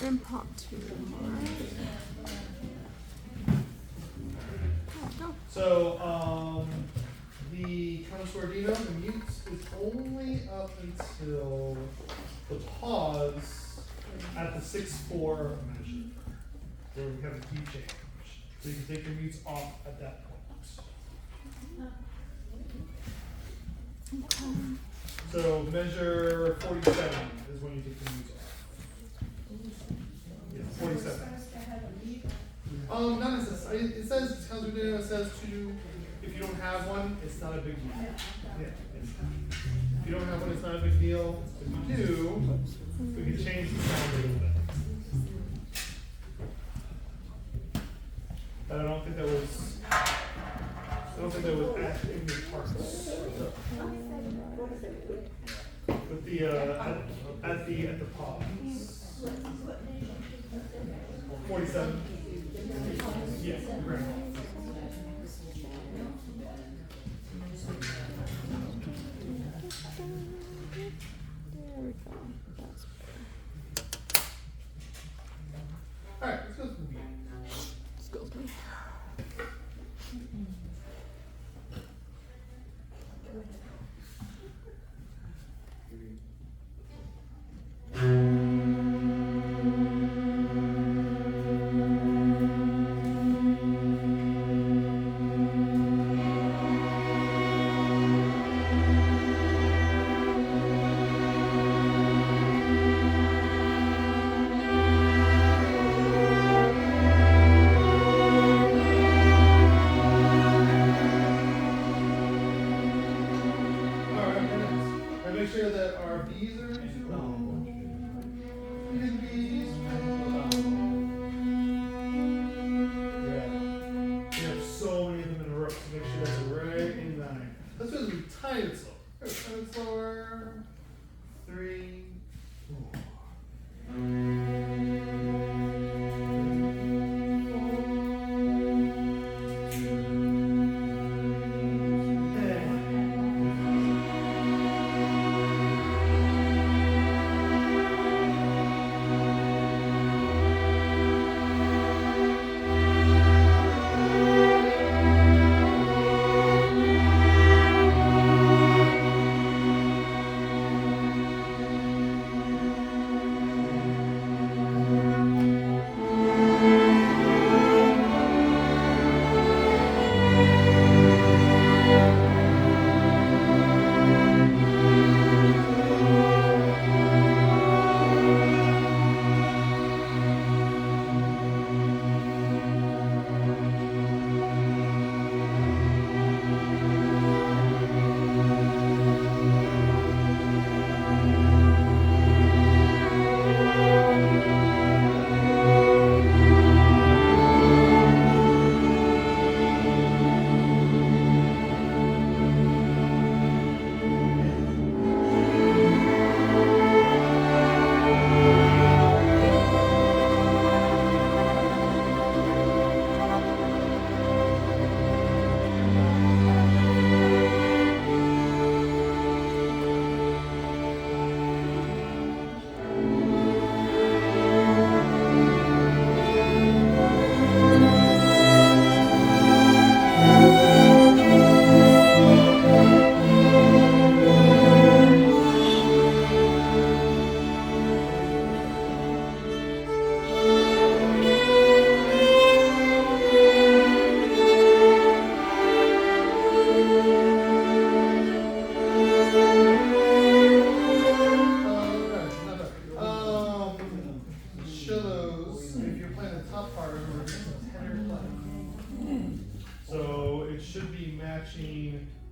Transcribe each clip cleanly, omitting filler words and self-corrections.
Impromptu. So, the countersuordino, the mutes, is only up until the pause at the 6/4 measure, where we have a key change. So you can take your mutes off at that point. Okay. So measure 47 is when you take the mutes off. Yeah, 47. Not necessarily. It says countersuordino. It says to. If you don't have one, it's not a big deal. Yeah. If you don't have one, it's not a big deal. If you do, we can change the sound a little bit. But I don't think that was actually in the parts. With the at the pause. 47. Yeah, grand. There we go. That's better. Alright, let's go to the beginning. Excuse me.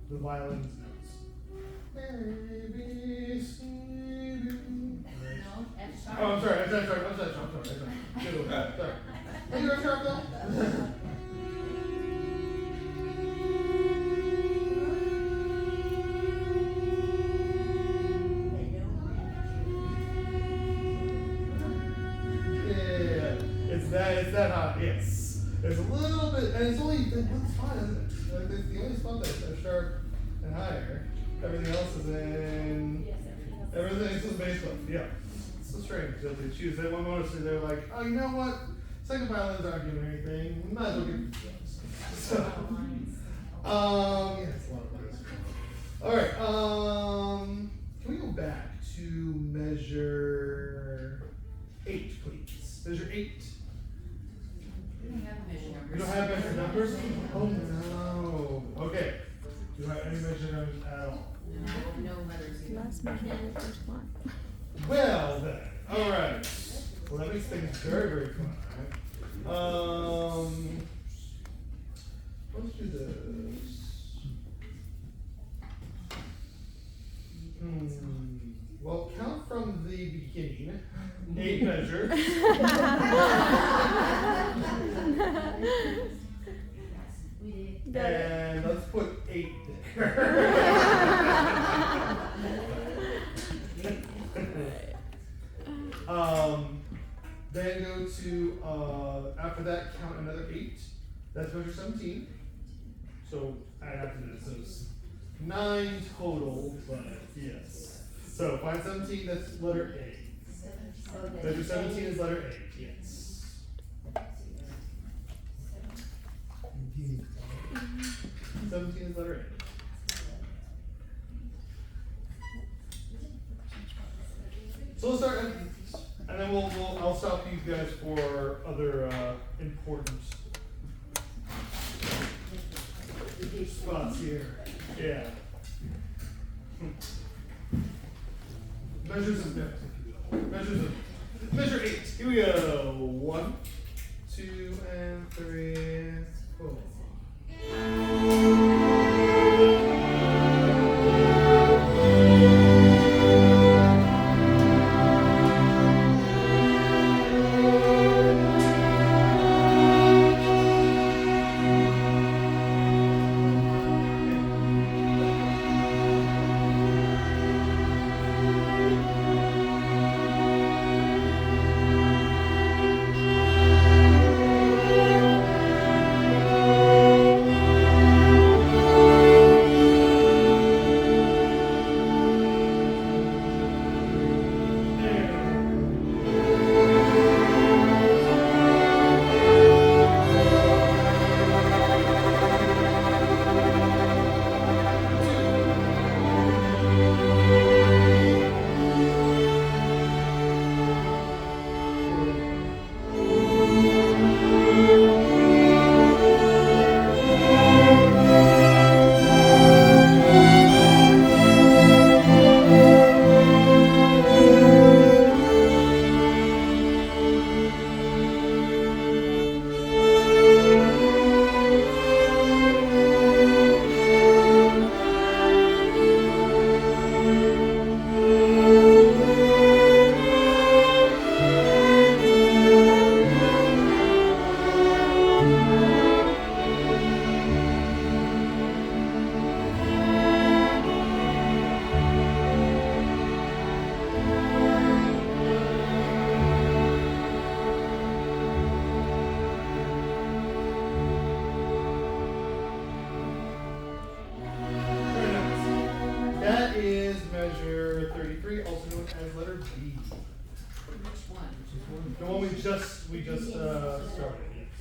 The violin's notes. Oh, I'm sorry. Sorry. Are you ready to though? It's that hot. Yes. It's a little bit, and it's fine, isn't it? Like, it's the only spot that's sharp and higher. Everything else is in. Everything else is bass clef. Yeah. so strange that they choose that one bonus. They're like, oh, you know what? Second violins aren't doing anything. We might as well get so, yeah, it's a lot of bonus. All right. Can we go back to measure 8, please? Measure 8. We don't have measure numbers. We don't have measure numbers? Oh no. Okay. Do you have any measure numbers at all? No letters either. Last measure, first one. Well then. Alright. Well, that makes things very, very fun. Let's do this. Well, count from the beginning. 8 measures. And let's put 8 there. Then go to, after that, count another 8. That's measure 17. So add after that, so it's 9 total, but yes. So find 17, that's letter A. Measure 17 is letter A, yes. 17 is letter A. So let's start, and then I'll stop you guys for other important spots here. Yeah. Measures of depth, if you will. Measure 8. Here we go. 1, 2, and 3, and 4. That is measure 33, also known as letter B. Which one? The one we just started, yes.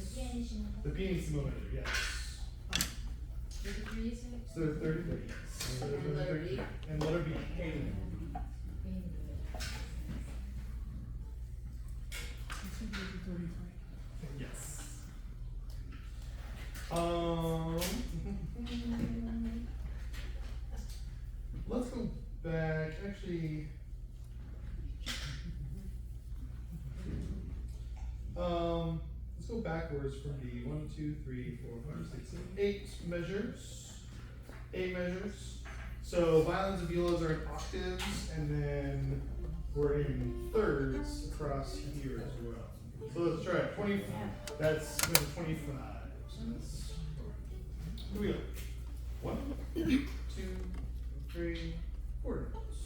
The B needs to move in, yes. 33 you said? So 33, yes. And letter B? And letter B. Yes. Let's go back. Actually, let's go backwards from B. 1, 2, 3, 4, 5, 6, 7, 8 measures. 8 measures. So violins and violas are in octaves, and then we're in thirds across here as well. So let's try it. 20. That's measure 25. So that's, here we go. 1, 2, 3, 4 notes.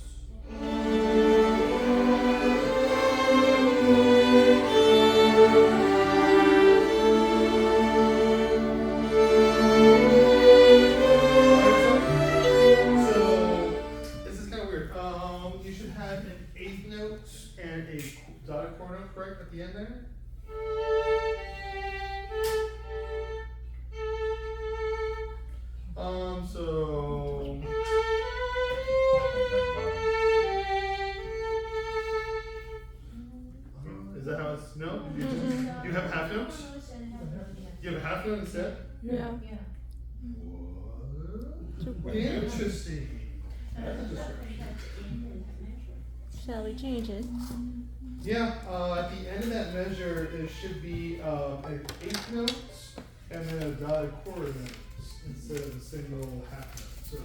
So this is kind of weird. You should have an 8th note and a dotted quarter note correct at the end there? So is that how it's no? Do you have half notes? Do you have a half note instead? Yeah. What? Interesting. That's interesting. Shall we change it? Yeah, at the end of that measure, there should be an eighth note and then a dotted quarter note instead of a single half note. So.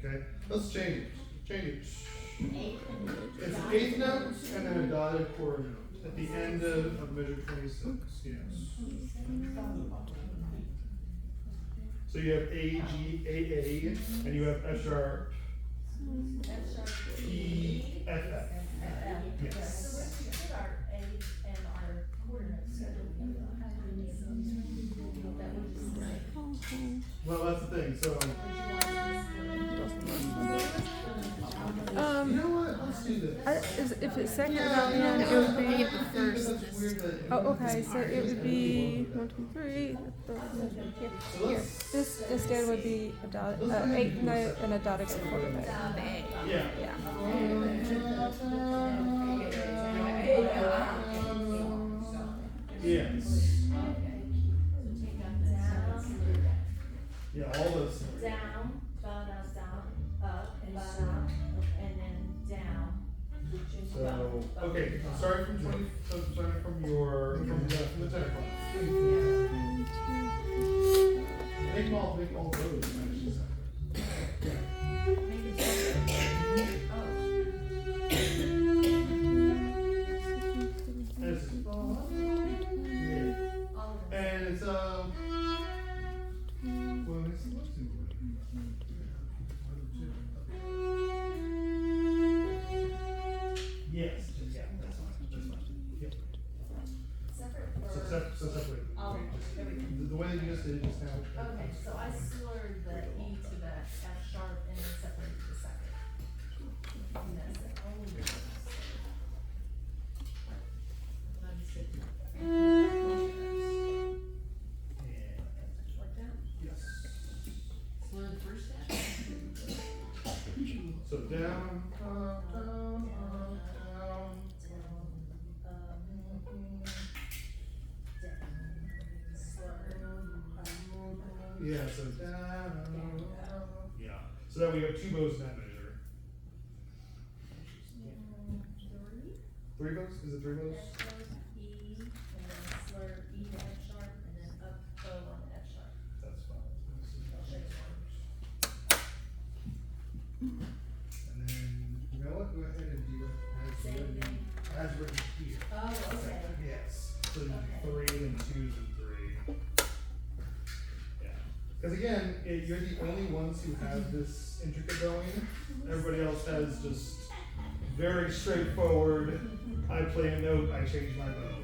Okay, let's change it. Change it. It's an eighth note and then a dotted quarter note at the end of measure 26. Yes. So you have A, G, A, and you have F sharp, E, F, F. Yes. So where do we put our A and our coordinates? That would just say. Well, that's the thing. So, you know what? Let's do this. If it's second without the end, it would be the first. It's weird that- Oh, okay. So it would be 1, 2, 3. Here. So Here. let's- This instead would be a eighth note and a dotted quarter note. Yeah. Yeah. Yes. Yeah, all those. Down, down, up, and then down. So, okay, starting from 20, so starting from the 10 o'clock. Make all those. And it's, and it's well, let's do yes, yeah, that's fine. Yep. So separate. Oh, there we go. The way that you just did it just now. Okay, so I slurred the E to the F sharp and then separated the second. And that's the only difference. And I just did like that. Yes. Slow the first step. So down, up, down, up, down. Yeah, so down. Yeah. So that we have two bows in that measure. Three bows? Is it three bows? E, and then slur E to F sharp, and then up bow on the F sharp. That's fine. I'll show you. And then, you know what? Go ahead and do it Same thing. as written here. Oh, okay. Yes. So you do Okay. 3 and 2s and 3. Yeah. Because again, you're the only ones who have this intricate bowing. Everybody else has just very straightforward. I play a note, I change my bow.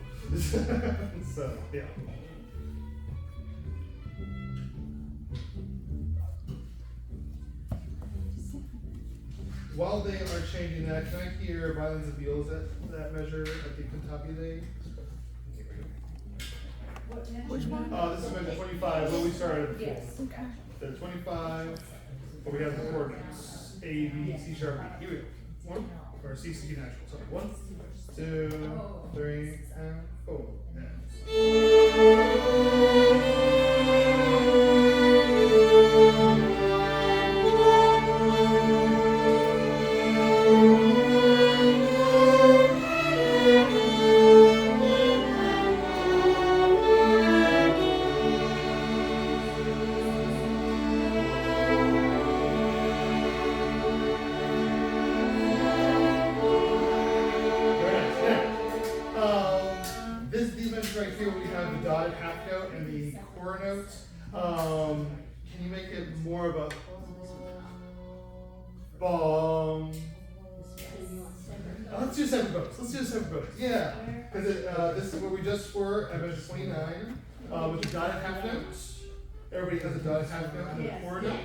So yeah. While they are changing that, can I hear violins and violas at that measure at the cantabile? Which one? This is measure 25, what we started before. Yes, gotcha. So 25, but we have the coordinates. A, B, C sharp, B. Here we go. 1, or C, C natural, sorry. 1, 2, 3, and 4. These measures right here, we have the dotted half note and the quarter note. Can you make it more of a Let's do separate votes. Let's do separate votes. Yeah, because this is where we just were at measure 29 with the dotted half notes. Everybody has a dotted half note and a quarter note.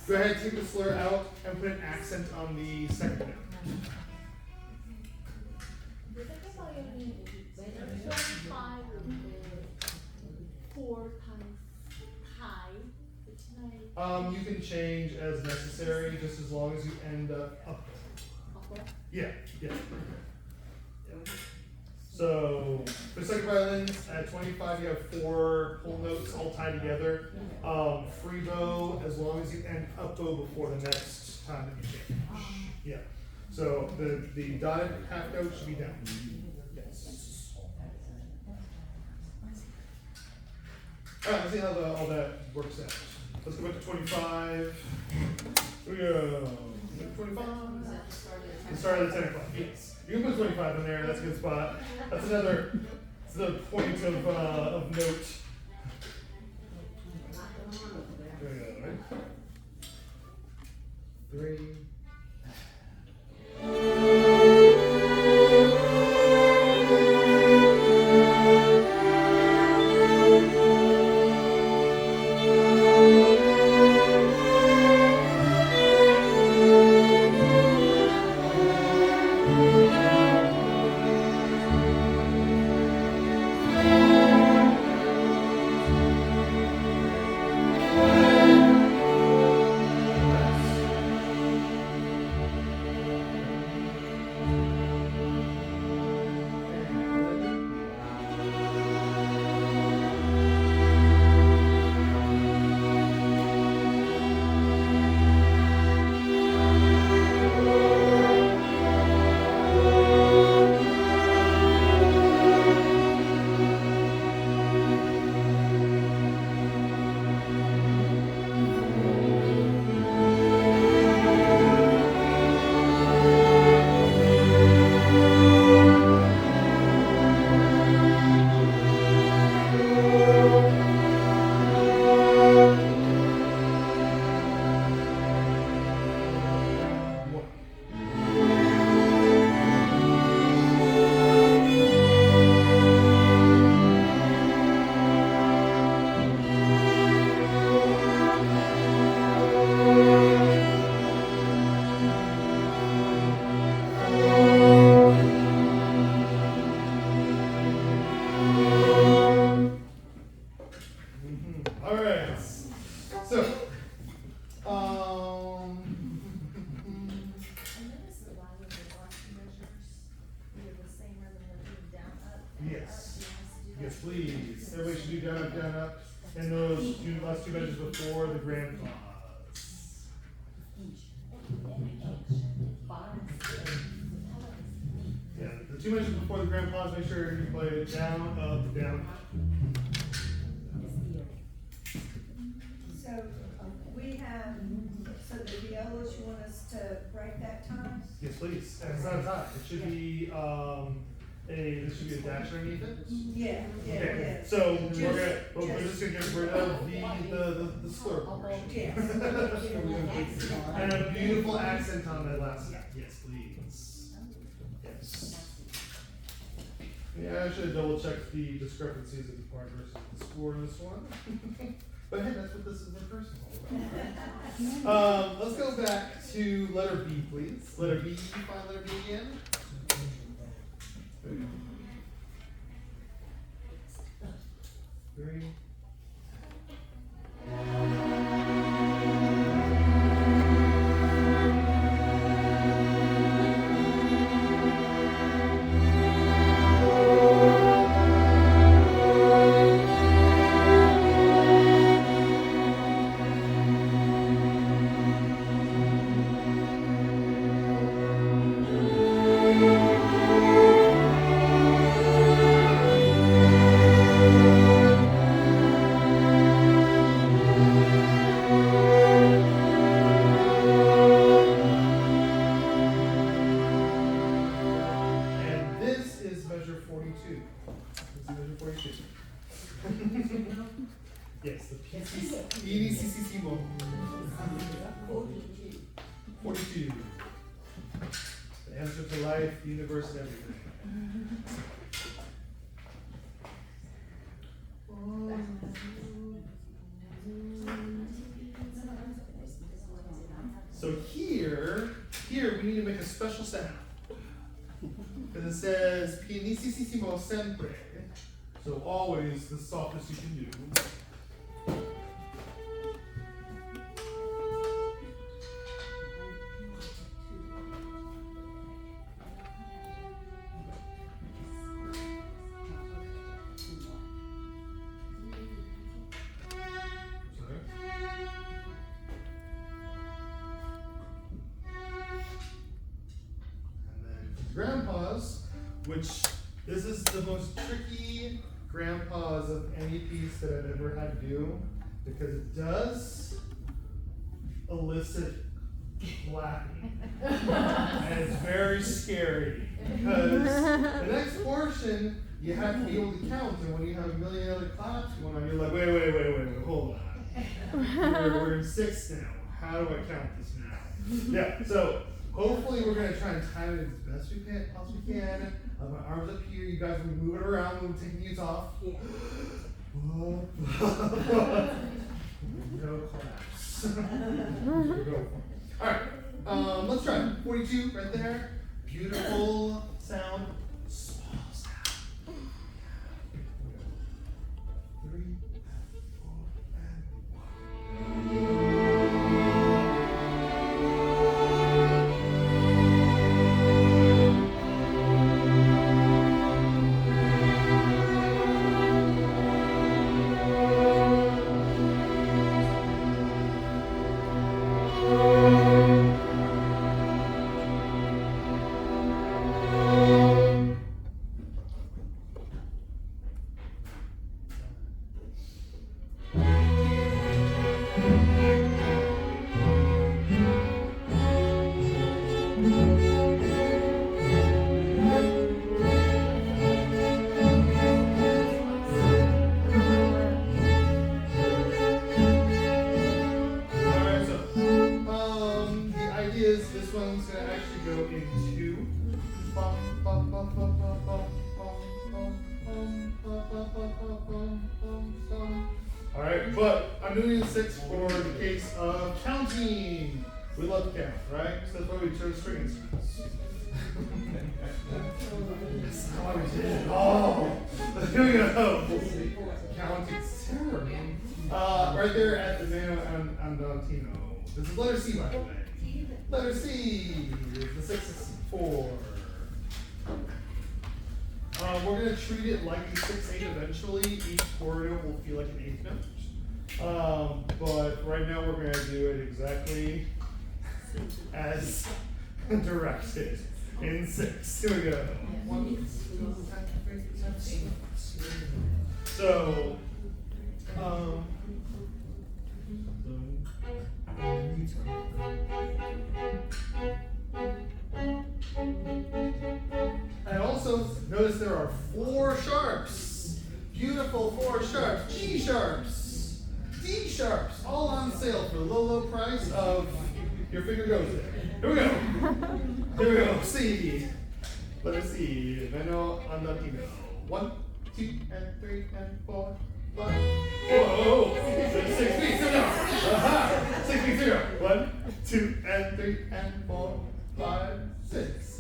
Go ahead, take the slur out and put an accent on the second note. You can change as necessary, just as long as you end up. Yeah. So for second violins at 25, you have 4 full notes all tied together. Free bow, as long as you end up bow before the next time that you change. Yeah. So the dotted half note should be down. Yes. All right. Let's see how all that works out. Let's go back to 25. Here we go. 25. The start of the 10 o'clock. Yes. You can put 25 in there. That's a good spot. That's another point of note. There we go. Right? 3. Yes, please. Everybody should do down, up, down, up. And those last 2 measures before the grand pause. Yeah, the 2 measures before the grand pause, make sure you play it down, up, down. So we have, so the violas, you want us to break that time? Yes, please. And it's not a tie. It should be there should be a dash underneath it. Yeah, Okay. So we're just gonna get rid of the slur portion. Yes. And a beautiful accent on that last step. Yes, please. Yes. Yeah, I should have double checked the discrepancies of the part versus the score in this one. But hey, that's what this is rehearsal all about. Let's go back to letter B, please. Letter B, find letter B again. Three. Yes, the EDCCC mode. 42. The answer to life, the universe, and everything. So here we need to make a special sound. Because it says pianissimo sempre. So always the softest you can do. Grandpas, which this is the most tricky grandpas of any piece that I've ever had to do, because it does elicit clapping. And it's very scary, because the next portion you have to be able to count, and when you have a million other claps going on, you're like, wait, hold on. We're in 6 now. How do I count this now? Yeah, so hopefully we're going to try and time it as best we can, possibly can. My arms up here, you guys will be moving around when we're taking these off. No claps. Alright, let's try it. 42 right there. Beautiful sound. Small sound. 3, 4, and 1. This one's gonna actually go in 2. Alright, but I'm doing 6 for the case of counting. We love to count, right? So that's why we chose string instruments. That's not why we did it. Oh, here we go. Counting's terrible. Right there at the mano andantino. This is letter C, by the way. Letter C, the 6 is 4. We're going to treat it like a 6/8 eventually. Each chord will feel like an 8th note. But right now we're going to do it exactly as directed in 6. Here we go. 1, 2, 3, 4. So, and also notice there are 4 sharps. Beautiful 4 sharps. G sharps, D sharps, all on sale for the low price of your finger goes there. Here we go. Here we go. C. Letter C. Mano andantino. 1, 2, and 3, and 4, 5. Whoa! 6 feet. Sit down. 6 feet. 0. 1, 2, and 3, and 4, 5, 6.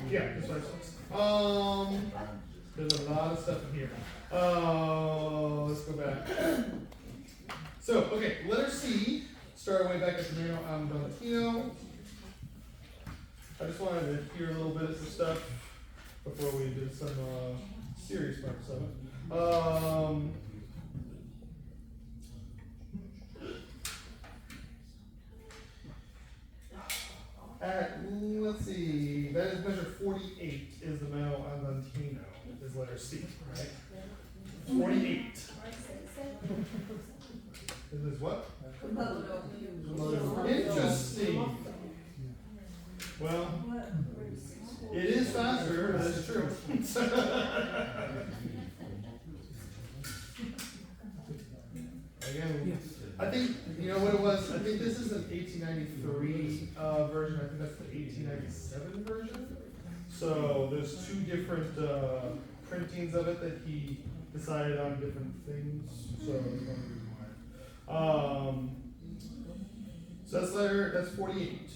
Yeah, that's what I said. There's a lot of stuff in here. Let's go back. So, okay, letter C, start way back at the Mano Valentino. I just wanted to hear a little bit of some stuff before we did some serious parts of it. Let's see, that is measure 48 is the Mano Valentino, is letter C, right? 48. Is this what? Interesting. Well, it is faster, that's true. Again, I think, you know what it was? I think this is an 1893 version. I think that's the 1897 version. So there's two different printings of it that he decided on different things. So that's one reason why. So that's 48.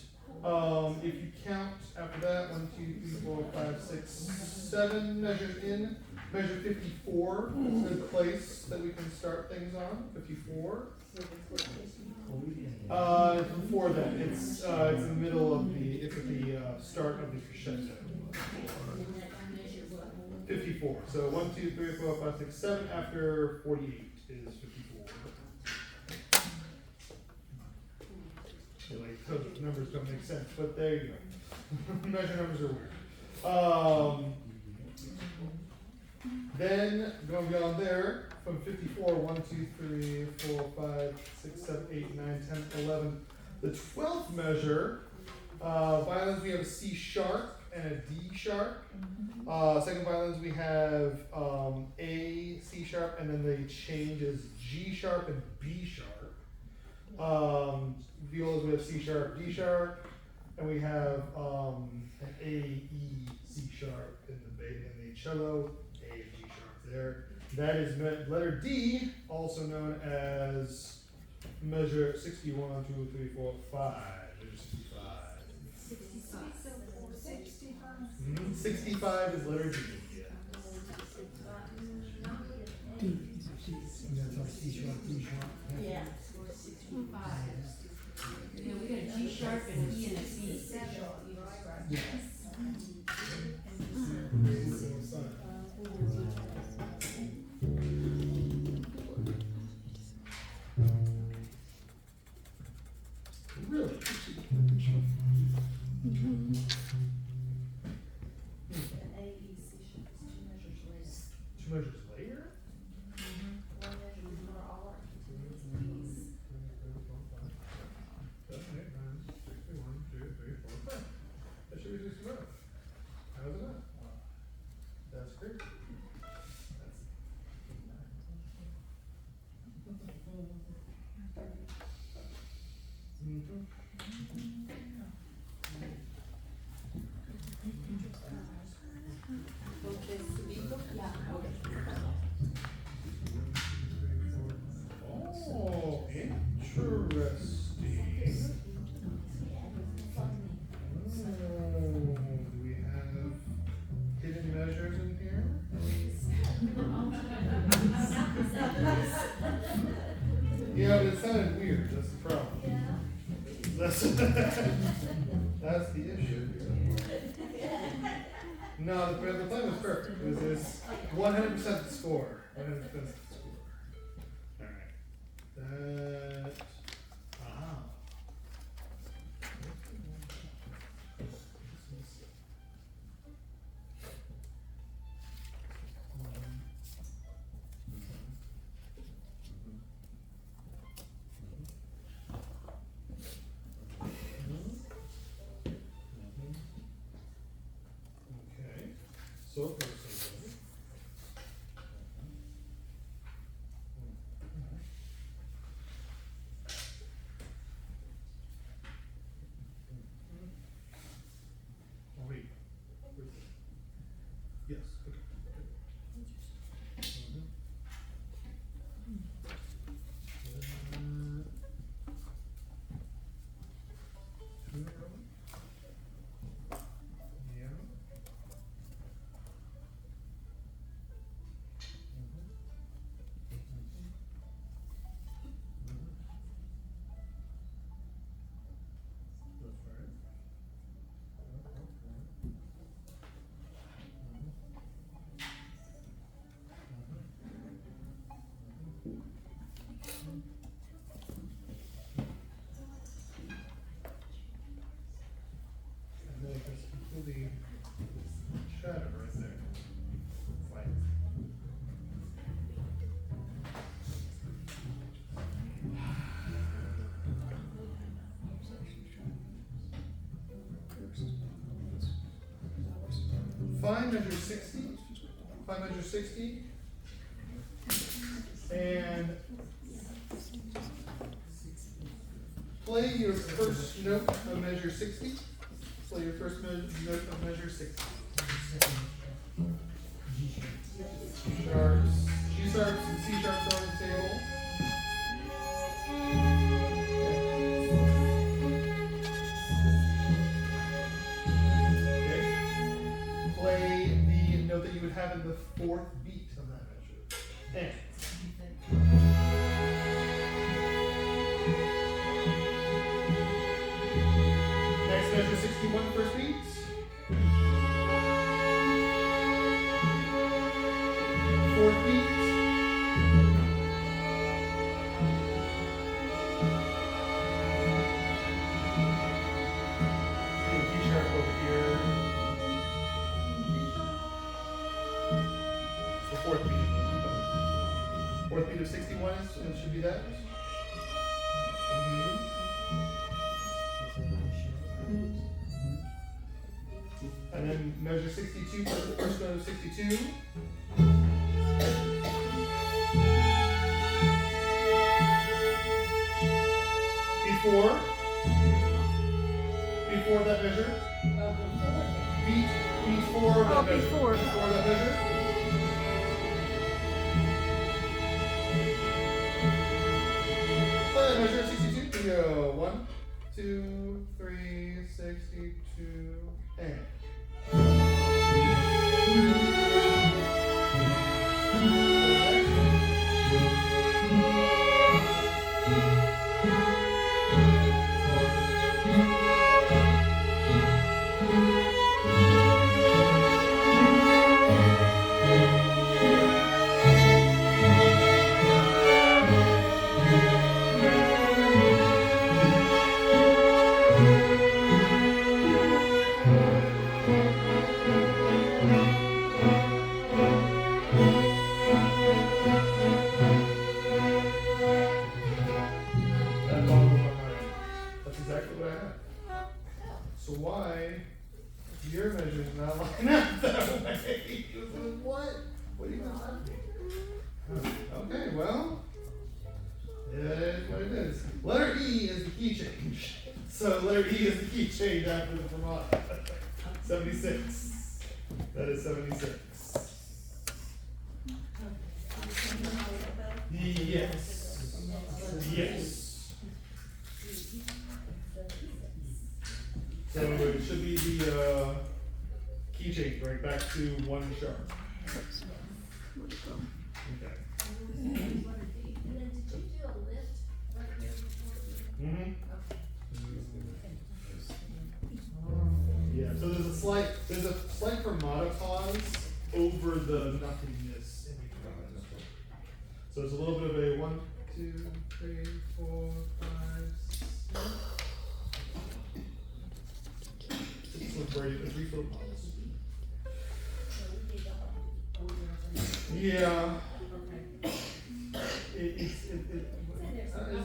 If you count after that, 1, 2, 3, 4, 5, 6, 7 measures in. Measure 54 is a good place that we can start things on. 54. Before that, it's in the middle of it's at the start of the crescendo. 54. So 1, 2, 3, 4, 5, 6, 7 after 48 is 54. Like those numbers don't make sense, but there you go. Measure numbers are weird. Then going beyond there, from 54, 1, 2, 3, 4, 5, 6, 7, 8, 9, 10, 11. The 12th measure, violins we have a C sharp and a D sharp. Second violins we have A, C sharp, and then the change is G sharp and B sharp. Violas we have C sharp, D sharp, and we have an A, E, C sharp in the cello. A and G sharp there. That is letter D, also known as measure 61, 2, 3, 4, 5. Measure 65. 65. 65 is letter D. Yeah. 65. Yeah, we got a G sharp and an E and a C. Yes. Really? Two measures later? That should be just enough. How's it not? That's great. Oh, interesting. Do we have hidden measures in here? Yeah, but it sounded weird, that's the problem. That's, that's the issue. No, the plan was perfect. It was 100% the score. 100% the score. Alright. That. Aha. Okay. So far, so good. find measure 60. Find measure 60. And play your first note of measure 60. Play your first note of measure 60. G sharps and C sharps on the table. Okay. Play the note that you would have in the fourth beat of that measure. And next measure 61, first beat. Fourth beat. G sharp over here. It's the fourth beat. Fourth beat of 61 is, it should be that. And then measure 62, first note of 62. Before that measure. Beat 4 of that measure. before. Before that measure. Play that measure 62. We go 1, 2, 3, 62, and. So why your measure is not lining up that way? What? What are you talking? Okay, well, it is what it is. Letter E is the key change. So letter E is the key change after the Vermont. 76. That is 76. Yes. Yes. So it should be the key change, right back to 1 sharp. Okay. And then did you do a lift right here before? Mm-hmm. Yeah, so there's a slight fermata pause over the nothingness in between. So it's a little bit of a 1, 2, 3, 4, 5, 6. It's a 3-foot pause. Yeah. It's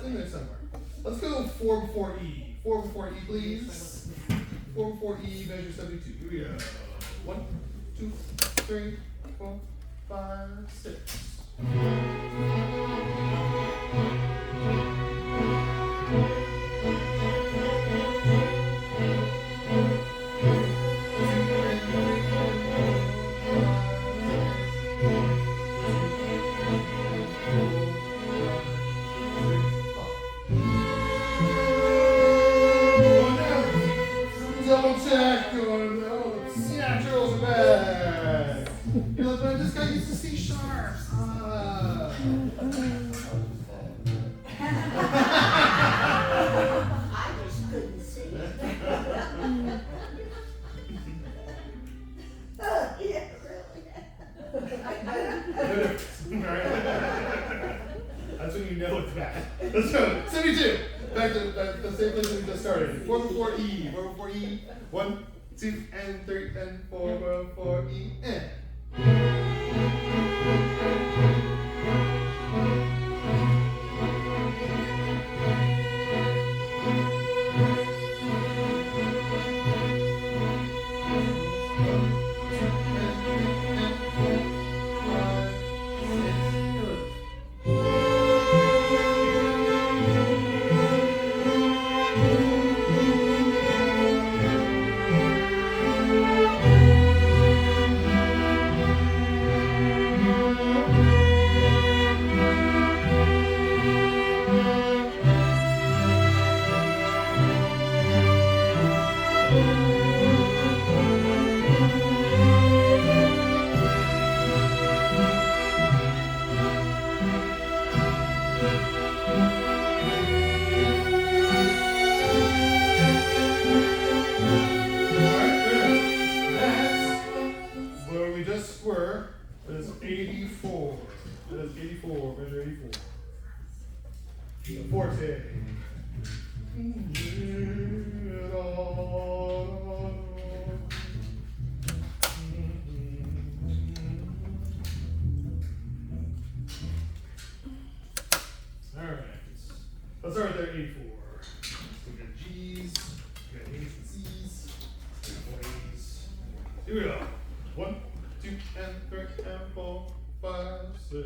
in there somewhere. Let's go 4 before E. 4 before E, please. 4 before E, measure 72. Here we go. 1, 2, 3, 4, 5, 6. Double check, oh no, C naturals are back. You're like, but I just got used to C sharps. I just couldn't see. Yeah, really. That's when you know it's bad. Let's go. 72. Back to the same place we just started. 4 before E. 4 before E. 1, 2, and 3, and 4 before E. And. forte. Alright. Let's start there, 84. So we got G's, we got A's and C's, we got A's. Here we go. 1, 2, and 3, and 4, 5, 6.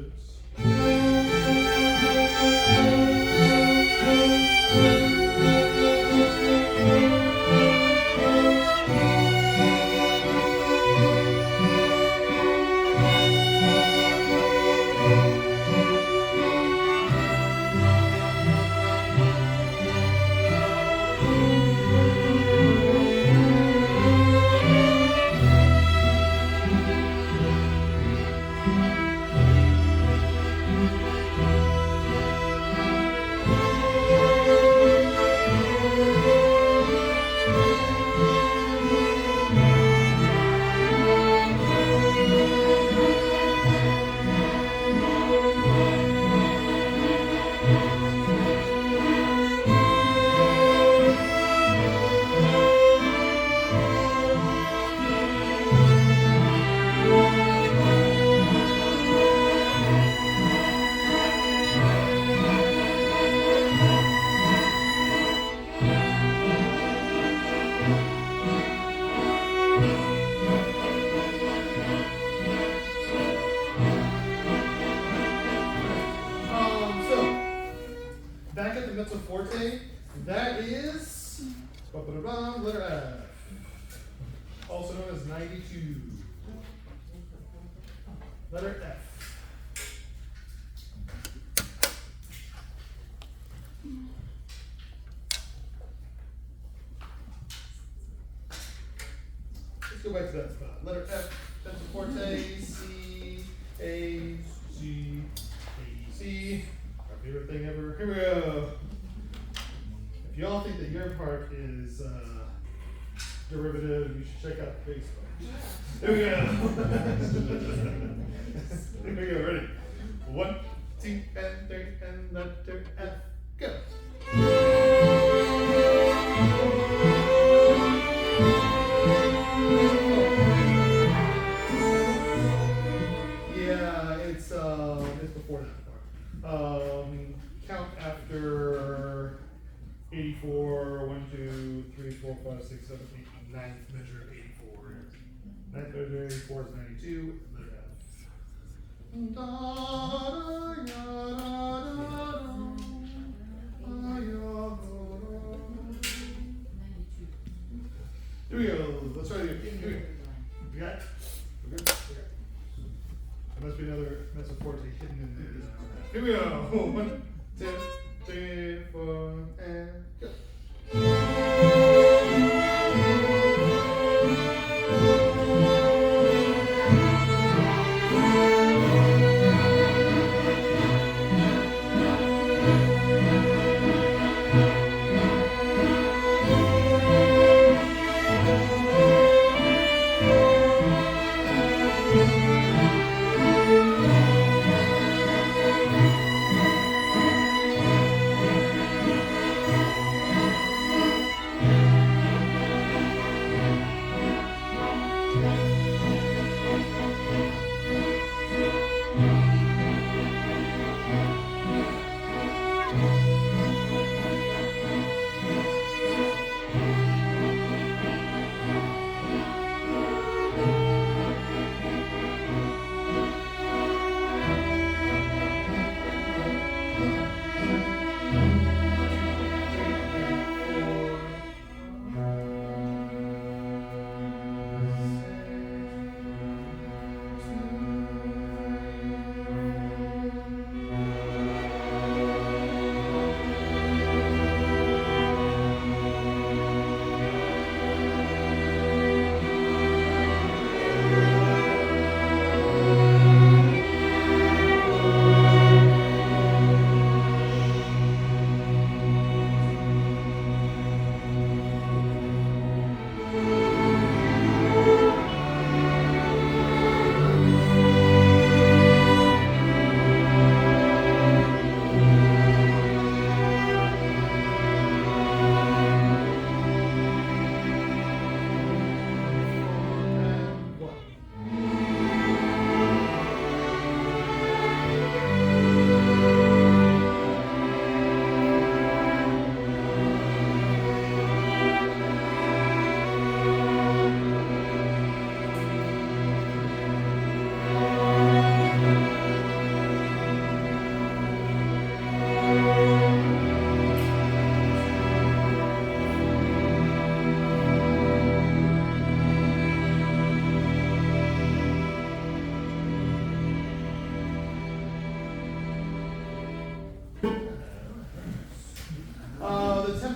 So, back at the mezzo forte, that is letter F, also known as 92. Letter F. Let's go back to that spot. Letter F, mezzo forte, C, A, G, A, C. Our favorite thing ever. Here we go. If y'all think that your part is derivative, you should check out Facebook. Here we go. Here we go. Ready? 1, 2, and 3, and letter F. Go. Yeah, it's before that part. Count after 84, 1, 2, 3, 4, 5, 6, 7, 8, ninth measure of 84. Ninth measure of 84 is 92, and letter F. Da, da, ya, da, da, da, ya, da, da. Here we go. Let's try it again. Here we go. We got it? We're good? Okay. There must be another mezzo forte hidden in there. Here we go. 1, 2, 3, 4, and go.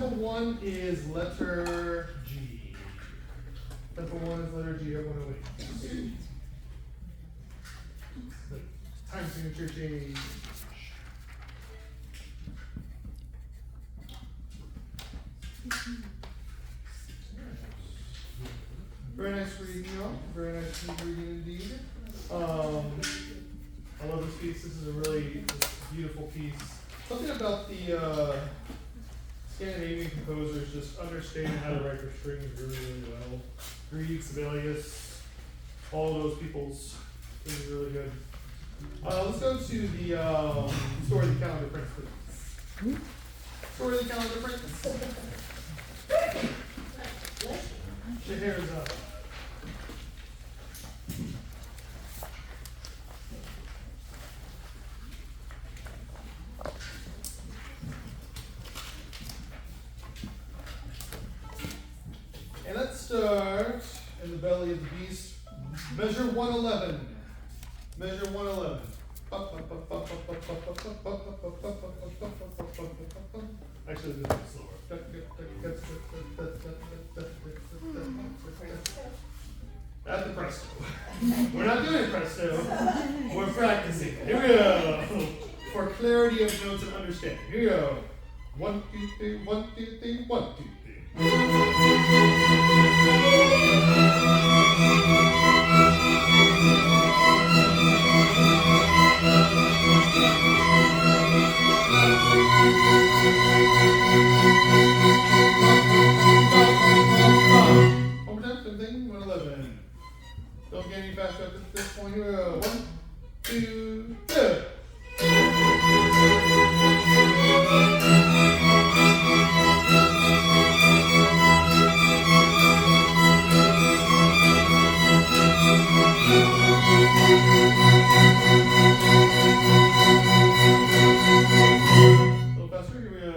tempo 1 is letter G. Tempo 1 is letter G. Everyone away. The time signature change. Very nice reading, y'all. Very nice reading indeed. I love this piece. This is a really beautiful piece. Something about the Scandinavian composers just understanding how to write their strings really, really well. Grieg, Sibelius, all of those people's is really good. Let's go to the Story of the Calendar Prince, please. Story of the Calendar Prince. Your hair is up. And let's start in the belly of the beast. Measure 111. Measure 111. Actually, this is slower. That's the presto. We're not doing presto. We're practicing. Here we go. For clarity of notes and understanding. Here we go. 1, 2, 3, 1, 2, 3, 1, 2, 3. One more time, same thing, 111. Don't get any faster at this point. Here we go. 1, 2, 3. A little faster. Here we go.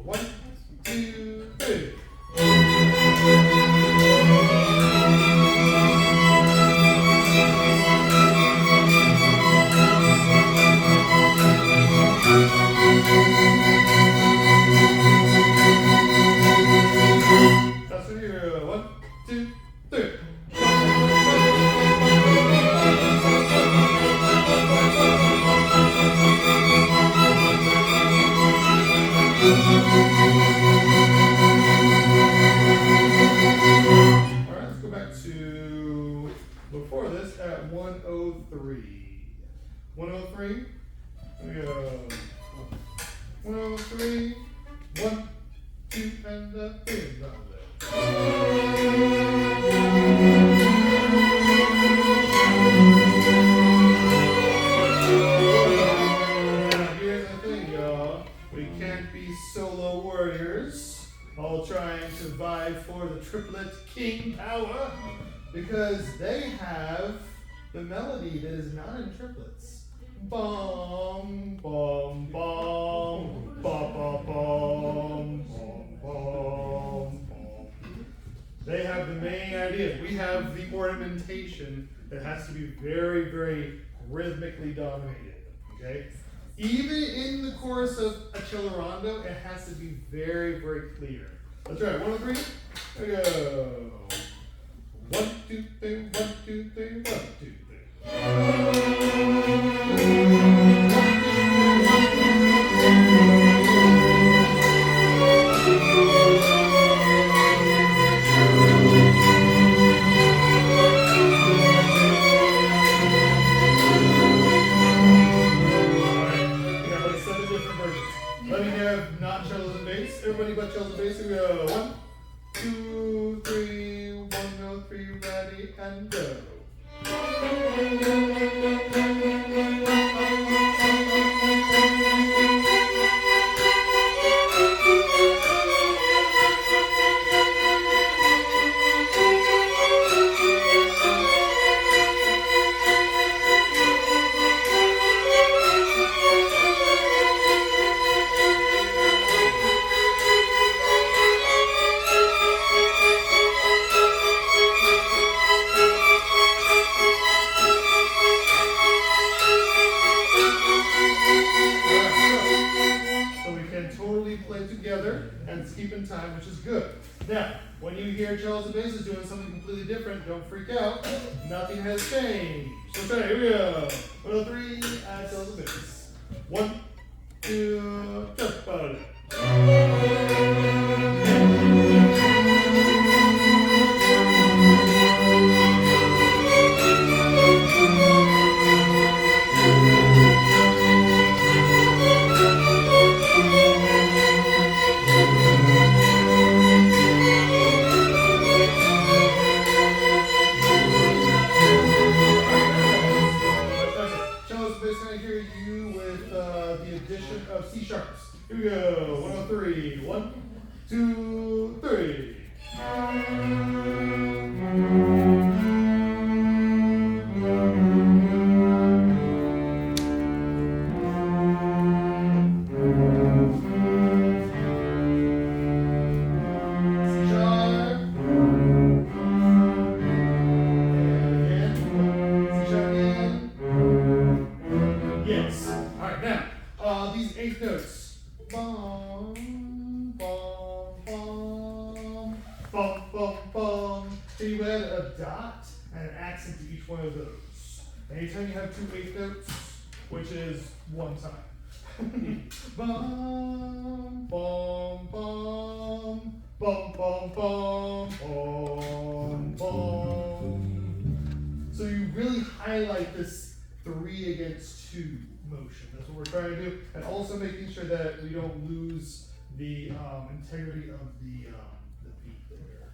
1, 2, 3. Faster. Here we go. 1, 2, 3. Faster. Here we go. 1, 2, 3. Alright, let's go back to before this at 103. 103. Here we go. 103. 1, 2, and 3. Not there. Now, here's the thing, y'all. We can't be solo warriors, all trying to vie for the triplet king power, because they have the melody that is not in triplets. Bom, bom, bom, ba, ba, bom, bom, bom, bom. They have the main idea. We have the ornamentation that has to be very, very rhythmically dominated. Okay? Even in the chorus of Accelerando, it has to be very, very clear. That's right. 103. There we go. 1, 2, 3. 1, 2, 3. 1, 2, 3. Let me have not cellos and bass. Everybody but cellos and bass. Here we go. 1, 2, 3. 1, 2, 3. Ready and go. be played together and it's keeping time, which is good. Now, when you hear cellos and basses doing something completely different, don't freak out. Nothing has changed. So try, here we go. 103, add cellos and basses. 1, 2, jump about it. Of C sharps. Here we go. 103. 1, 2, 3. C sharp. And C sharp again. Yes. All right, now. These eighth notes. Bum, bum, bum, bum, bum, bum. So you add a dot and an accent to each one of those. Anytime you have two eighth notes, which is one time. Bum, bum, bum, bum, bum, bum, bum, bum. So you really highlight this 3 against 2 motion. That's what we're trying to do, and also making sure that we don't lose the integrity of the beat there.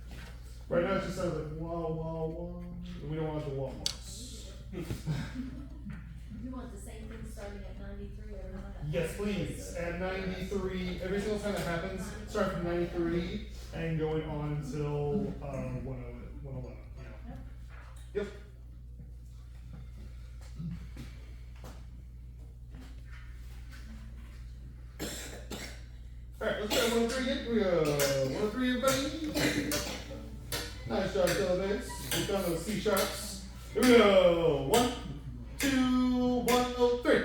Right now it just sounds like wah wah wah, and we don't want the wah wahs. You want the same thing starting at 93 every time? Yes, please. At 93, every single time that happens, start from 93 and going on until 111. Yep. Alright, let's try 103 again. Here we go. 103, everybody. Nice job, cello bass. We've done those C sharps. Here we go. 1, 2, 103.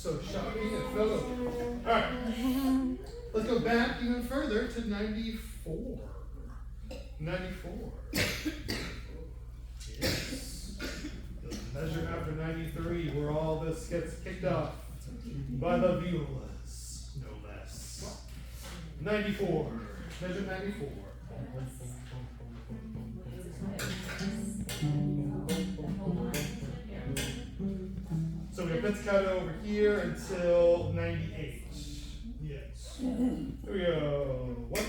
So shocking and fell over. Alright. Let's go back even further to 94. 94. Yes. The measure after 93, where all this gets kicked off by the violas, no less. 94. Measure 94. So we have pizzicato over here until 98. Yes. Here we go. 1,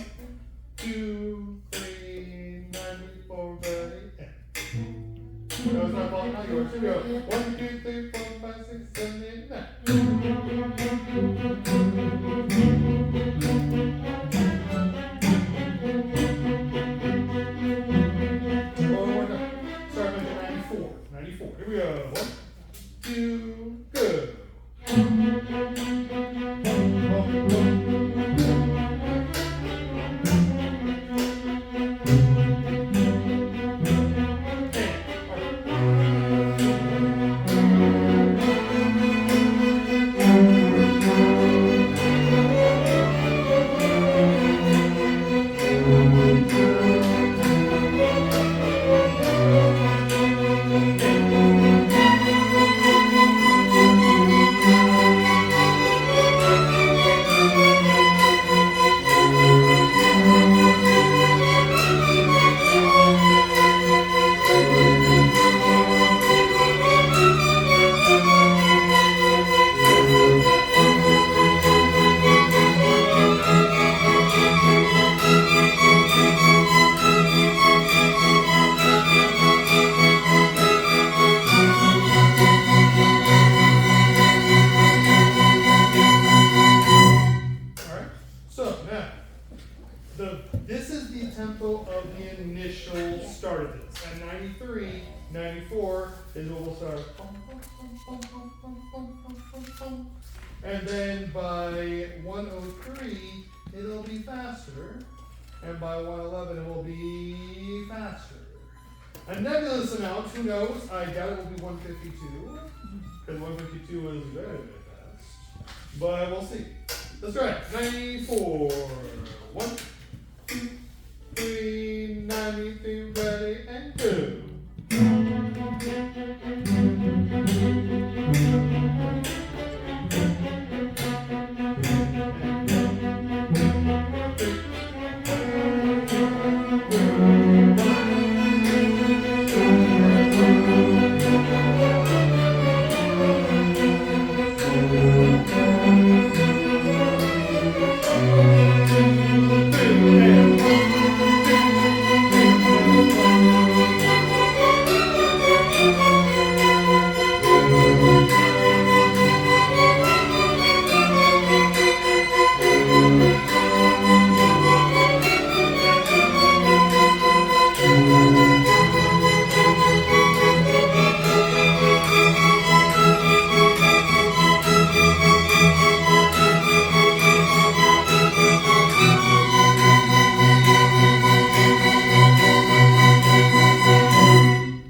2, 3, 94, ready, and. That was my fault, not yours. Here we go. 1, 2, 3, 4, 5, 6, 7, 8, 9. One more time. Start with 94. 94. Here we go. 1, 2, go. So now, this is the tempo of the initial start of this. At 93, 94 is what we'll start. And then by 103, it'll be faster. And by 111, it will be faster. A nebulous amount, who knows? I doubt it will be 152. Because 152 is very, very fast. But we'll see. Let's try it. 94. 1, 2, 3, 93, ready, and go.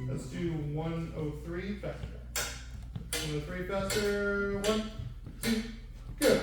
Let's do 103 faster. 103 faster. 1, 2, go.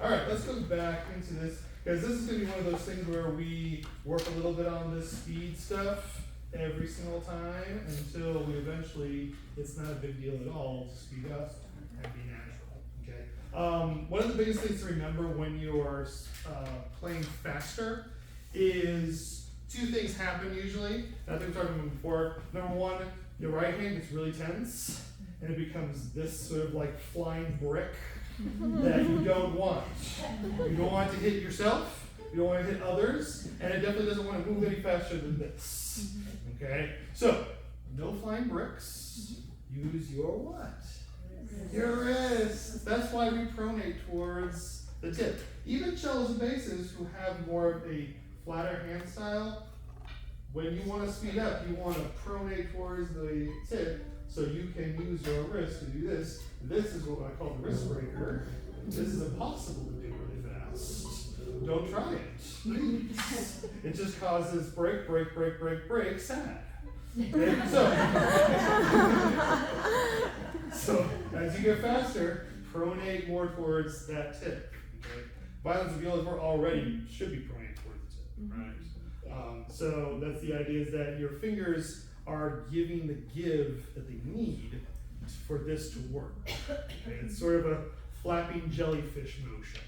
Alright, let's go back into this, because this is going to be one of those things where we work a little bit on this speed stuff every single time until we eventually, it's not a big deal at all to speed up and be natural. Okay. One of the biggest things to remember when you are playing faster is two things happen usually. I think we talked about before. Number one, your right hand gets really tense and it becomes this sort of like flying brick that you don't want. You don't want to hit yourself, you don't want to hit others, and it definitely doesn't want to move any faster than this. Okay? So, no flying bricks. Use your what? Your wrist. That's why we pronate towards the tip. Even cellos and basses who have more of a flatter hand style, when you want to speed up, you want to pronate towards the tip so you can use your wrist to do this. This is what I call the wrist breaker. This is impossible to do really fast. Don't try it, please. It just causes break, break, break, break, break, sad. Okay? So as you get faster, pronate more towards that tip. Okay? Violins and violas we're already should be pronated towards the tip, right? So that's the idea, is that your fingers are giving the give that they need for this to work. Okay? It's sort of a flapping jellyfish motion.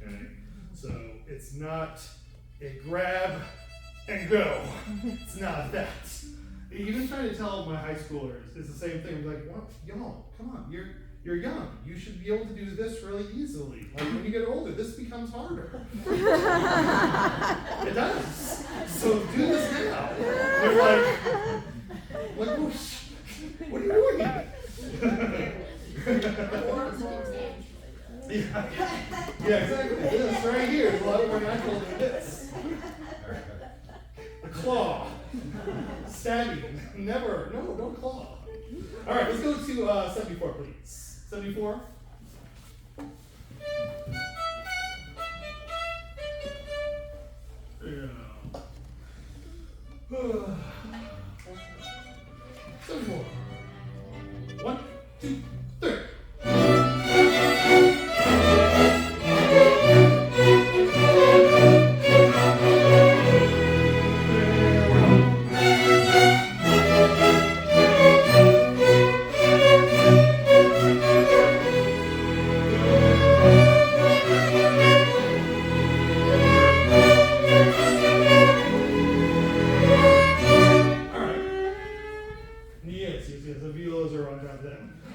Okay? So it's not a grab and go. It's not that. Even trying to tell my high schoolers, it's the same thing. I'm like, what? Y'all, come on, you're young. You should be able to do this really easily. Like when you get older, this becomes harder. It does. So do this now. They're like whoosh. What are you doing here? Yeah, exactly. This right here is a lot more natural than this. The claw. Stabbing. Never. No, don't claw. All right, let's go to 74, please. 74. Yeah. 74. 1, 2, 3.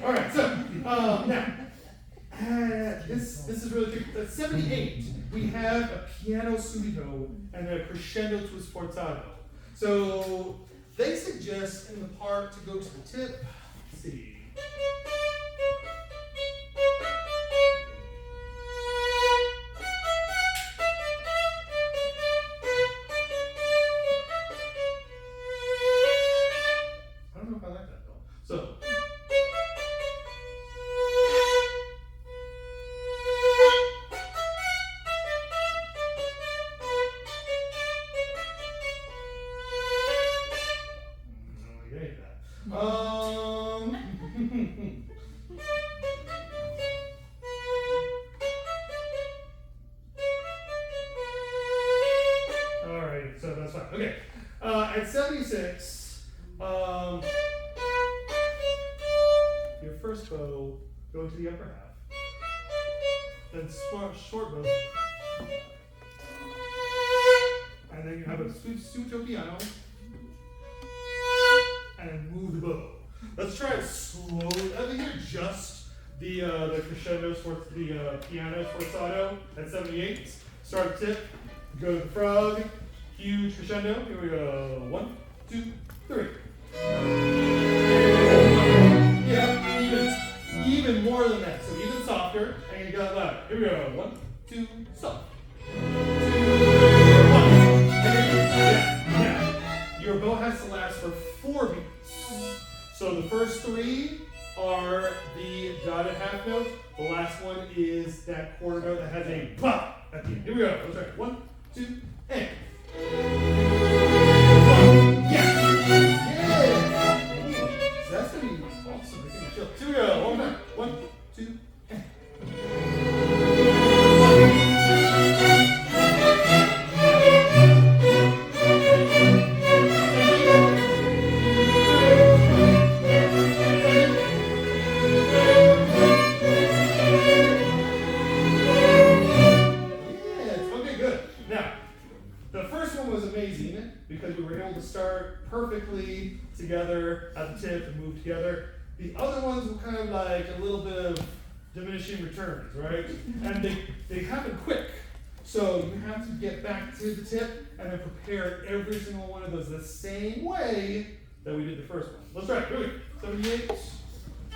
All right, so now this is really tricky. At 78, we have a piano subito and a crescendo to a sforzato. So they suggest in the part to go to the tip. Let's see. I don't know if I like that though. So. Alright, so that's fine. Okay. At 76, your first bow, go into the upper half. Then short bow. And then you have a subito piano. And move the bow. Let's try it slowly. I think you're just the crescendo for the piano sforzato at 78. Start at tip, go to the frog, huge crescendo. Here we go. 1, 2, 3. Yeah, even more than that. So even softer, and you got loud. Here we go. 1, 2, soft. 2, 1. Yeah. Your bow has to last for 4 beats. So the first 3 are the dotted half note. The last one is that quarter note that has a pop at the end. Here we go. Let's try it. 1, 2, and. 1. Yeah. So that's gonna be awesome. We're gonna chill. Here we go. One more time. 1, 2, and. Because we were able to start perfectly together at the tip and move together. The other ones were kind of like a little bit of diminishing returns, right? And they happen quick. So you have to get back to the tip and then prepare every single one of those the same way that we did the first one. Let's try it. Here we go. 78.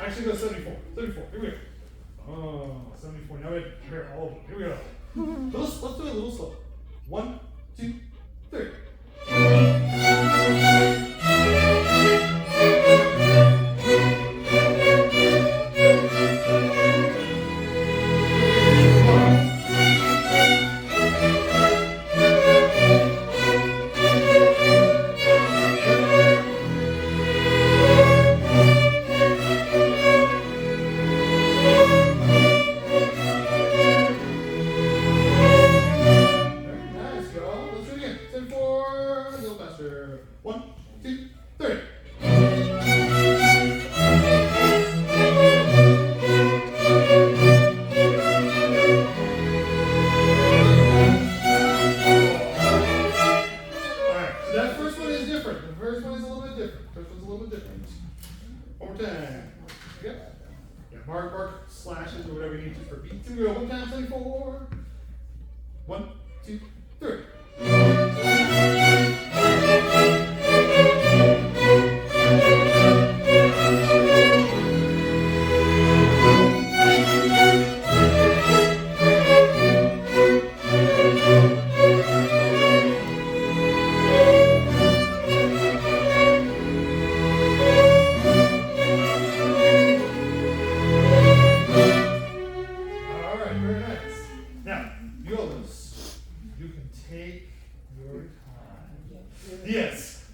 Actually go 74. 74. Here we go. Oh, 74. Now we have to prepare all of them. Here we go. Let's do it a little slow. 1, 2, 3. Mark slashes or whatever you need to for beat. Here we go. 1 time, 74. 1, 2, 3. Yes.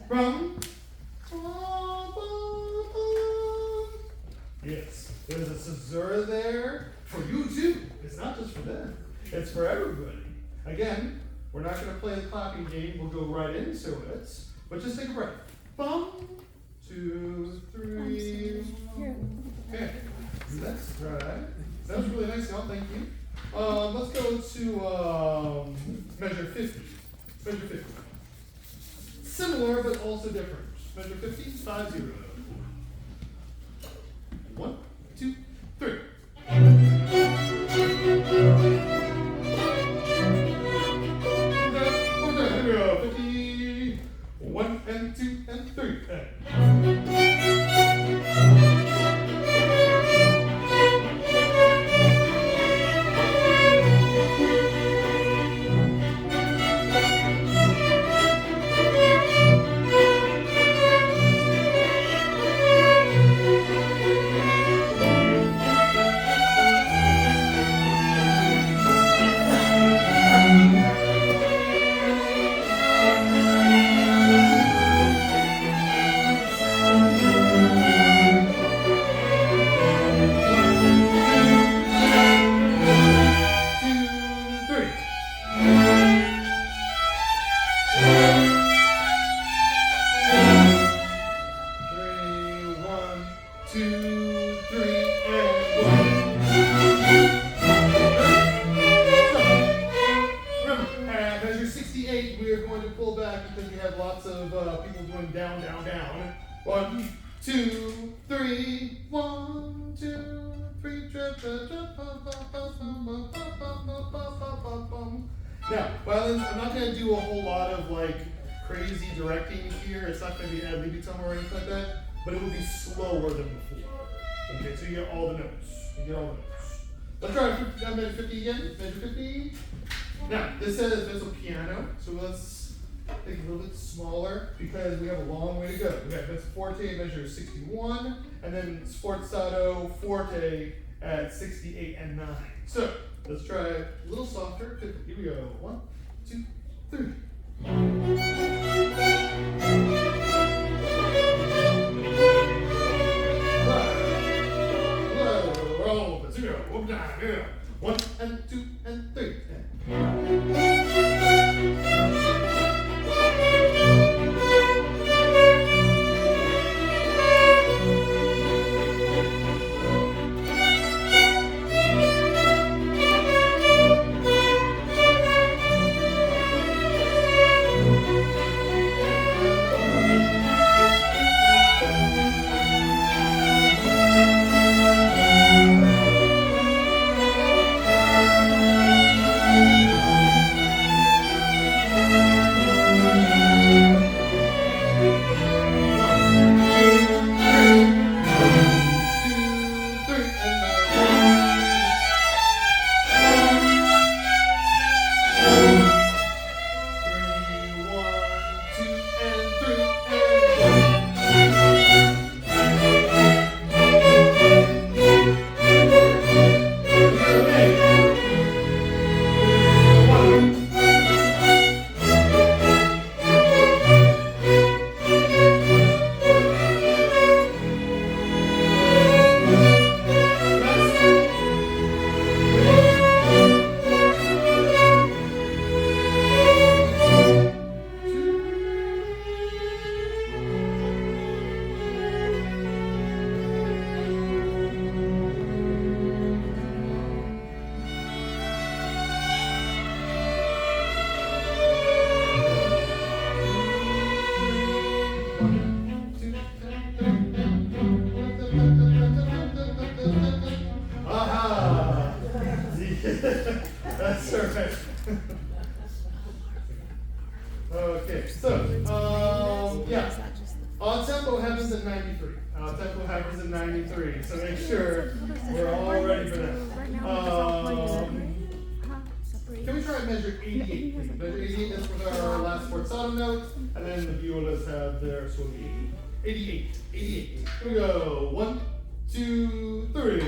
Yes. There's a caesura there for you too. It's not just for them. It's for everybody. Again, we're not going to play the clapping game. We'll go right into it. But just take a breath. Bum. 2, 3. Okay. That's right. That was really nice, y'all. Thank you. Let's go to measure 50. Measure 50. Similar, but also different. Measure 50, 5, 0. 1, down, down. 1, 2, 3. 1, 2, 3. Now, violins, I'm not going to do a whole lot of like crazy directing here. It's not going to be ad-libby tone or anything like that, but it will be slower than before. Okay, so you get all the notes. You get all the notes. Let's try measure 50 again. Measure 50. Now, this says mezzo piano, so let's think a little bit smaller because we have a long way to go. We got mezzo forte measure 61, and then sforzato forte at 68 and 9. So let's try a little softer. 50. Here we go. 1, 2, 3. Roll, 0, 1 down, 1 and 2 and 3. Aha! That's alright. Okay, so, yeah. On tempo happens at 93. Tempo happens at 93, so make sure we're all ready for that. Can we try and measure 88, please? Measure 88 is with our last sforzato note, and then the violas have their sort of 88. 88. Here we go. 1, 2, 3.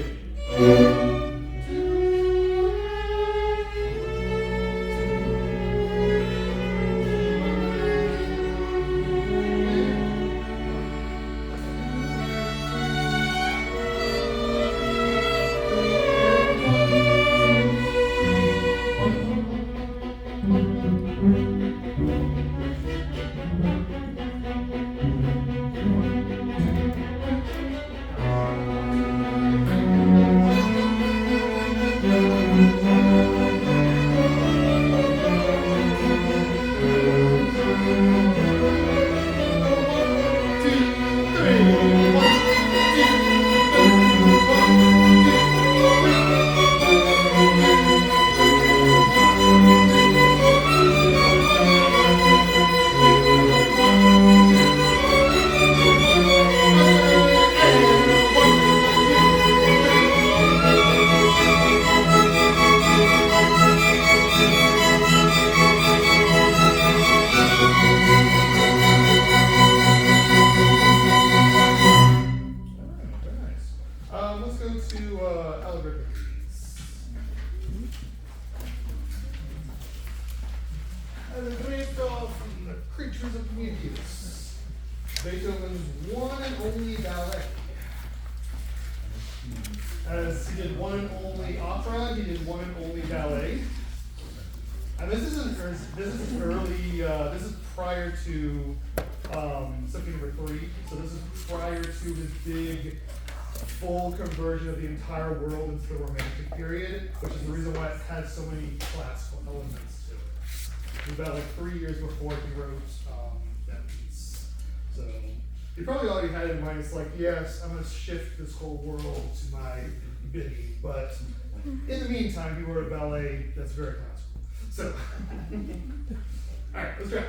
Beethoven's one and only ballet. As he did one and only opera, he did one and only ballet. And this is early. This is prior to Symphony Number 3. So this is prior to his big, full conversion of the entire world into the Romantic period, which is the reason why it has so many classical elements to it. It was about like 3 years before he wrote that piece. So. you probably already had it in mind. It's like, yes, I'm going to shift this whole world to my bidding, but in the meantime, you were a ballet that's very classical. So, all right, let's try.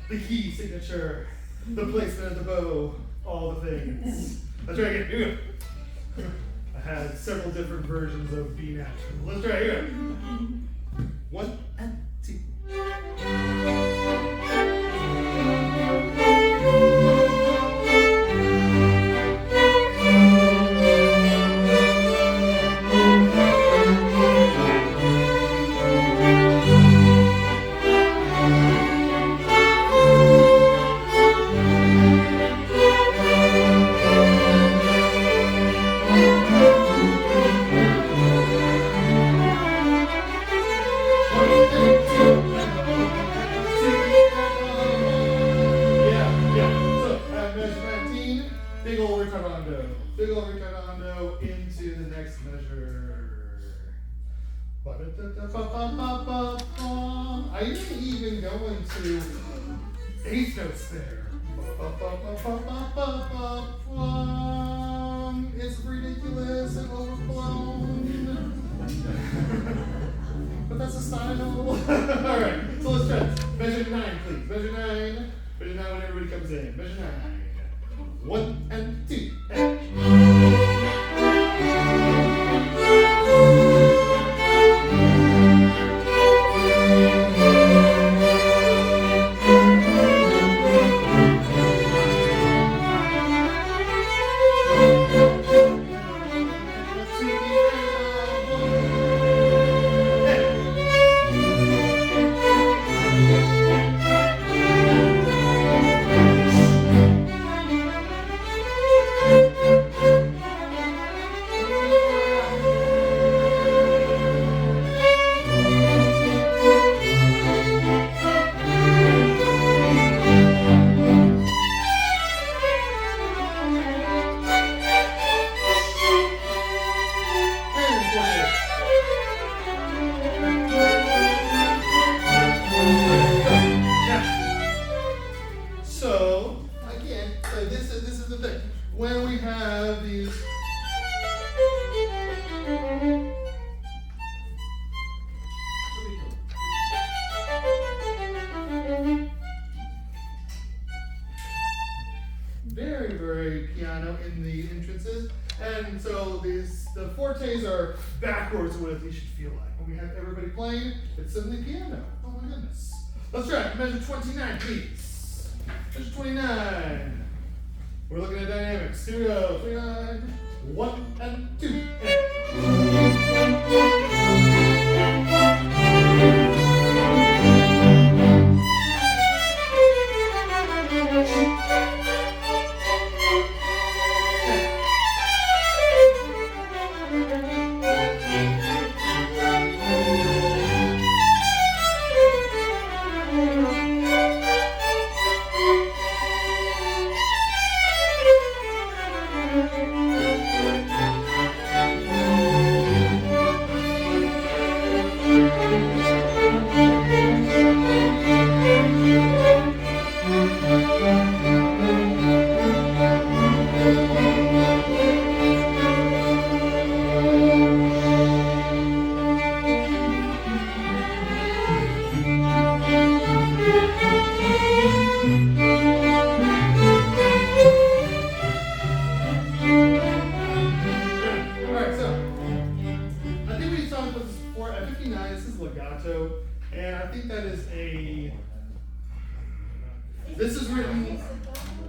The key signature, the placement of the bow, all the things. Let's try again. Here we go. I had several different versions of B natural. Let's try here. 1 and 2. Big ol' retardando into the next measure. I didn't even go into eighth notes there. It's ridiculous and overblown. But that's a style. Alright, so let's try. Measure 9, please. Measure 9. Measure 9 when everybody comes in. Measure 9. 1 and 2 and. Very piano in the entrances, and so the fortes are backwards of what they should feel like. When we have everybody playing, it's suddenly piano. Oh my goodness. Let's try measure 29, please. Measure 29. We're looking at dynamics. Here we go. 29. 1 and 2 and. And I think that is a. This is written.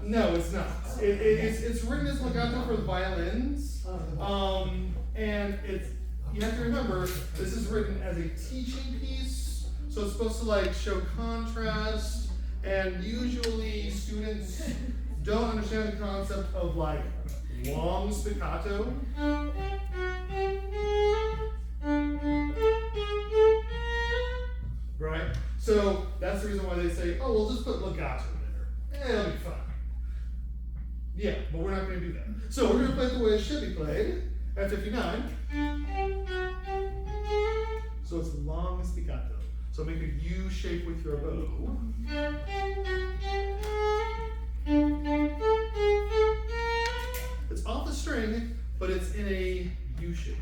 No, it's not. It's written as legato for the violins, and it's. You have to remember this is written as a teaching piece, so it's supposed to like show contrast. And usually students don't understand the concept of like long spiccato. Right? So that's That's the reason why they say, oh, we'll just put legato there. It'll be fun. Yeah, but we're not going to do that. So we're going to play it the way it should be played at 59. So it's long staccato. So make a U shape with your bow. It's off the string, but it's in a U shape.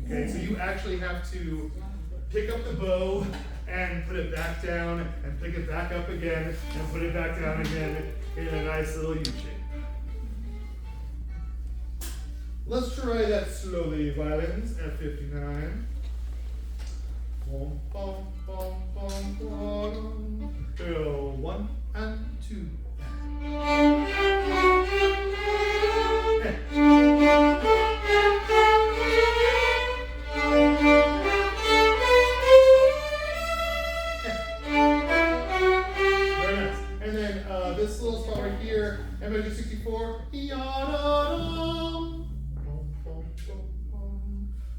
Okay, so you actually have to pick up the bow and put it back down and pick it back up again and put it back down again in a nice little U shape. Let's try that slowly, violins, at 59. Bom, bom, bom, bom, bom. Go 1 and 2. Very nice. And then this little spot right here, MSSO 64.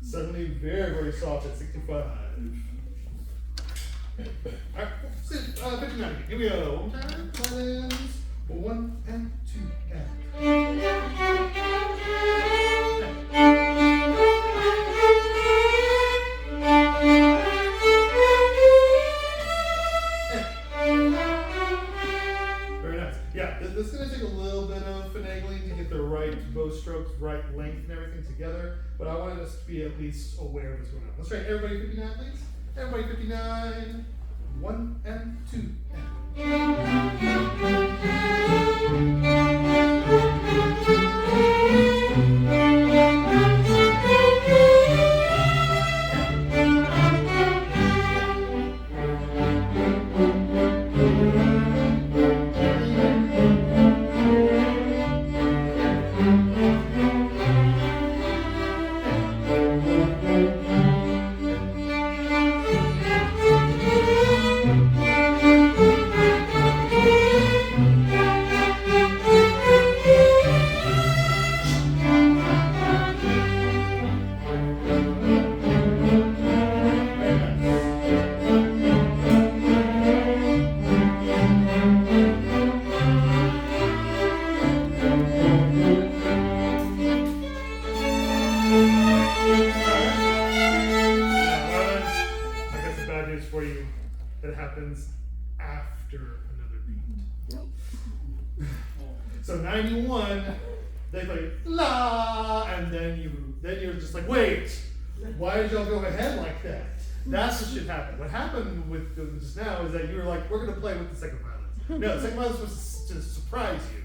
Suddenly very, very soft at 65. Alright, 59. Here we go. One time. Violins. 1 and 2 and. Very nice. Yeah, this is going to take a little bit of finagling to get the right bow strokes, right length, and everything together. But I wanted us to be at least aware of what's going on. Let's try everybody 59, please. Everybody 59. 1 and 2 for you that happens after another beat. So 91, they play la, and then you're just like, wait, why did y'all go ahead like that? That's what should happen. What happened with just now is that you were like, we're gonna play with the second violins. No, the second violins was to surprise you.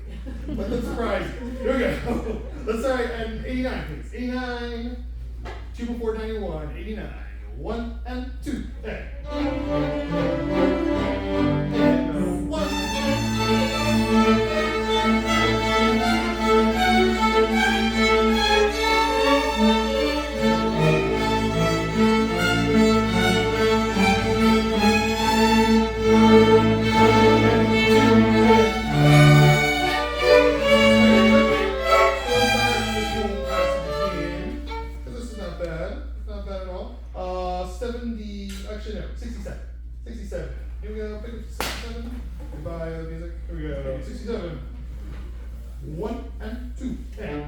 Let them surprise you. Here we go. Let's start at 89, please. 89, 2 before 91, 89. 1 and 2, and 1. This is not bad. Not bad at all. 70, actually no, 67. 67. Here we go, pick up 67. Goodbye, music. Here we go, 67. 1 and 2, and.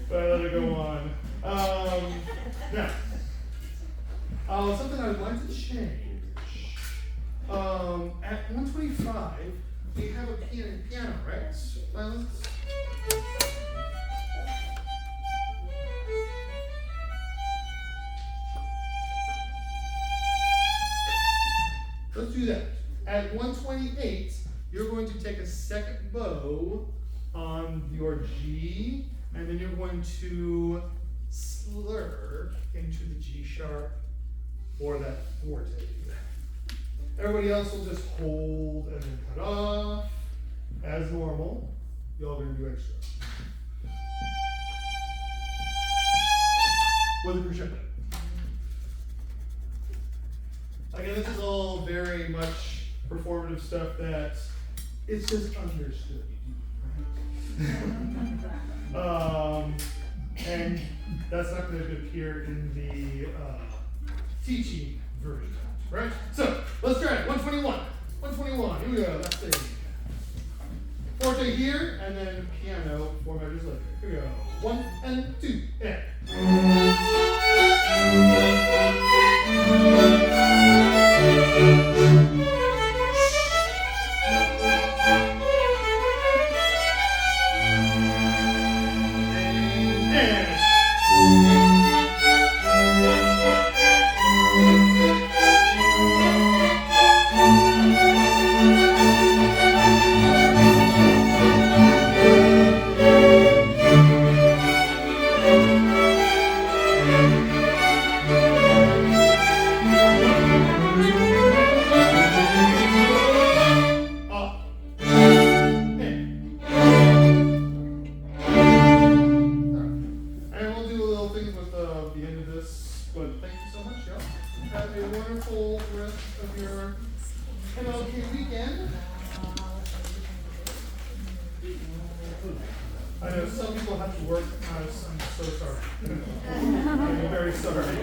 but I let it go on. Now, something I would like to change. At 125, we have a piano, right? Violence? Let's do that. At 128, you're going to take a second bow on your G, and then you're going to slur into the G sharp or that forte. Everybody else will just hold and then cut off as normal. Y'all are going to do extra. With a crescendo. Again, this is all very much performative stuff that it's just understood. And that's not going to appear in the teaching version, right? So let's try it. 121. 121. Here we go. That's the forte here, and then piano 4 measures later. Here we go. 1 and 2 and. Have a wonderful rest of your MLK weekend. I know some people have to work. I'm so sorry. I'm very sorry.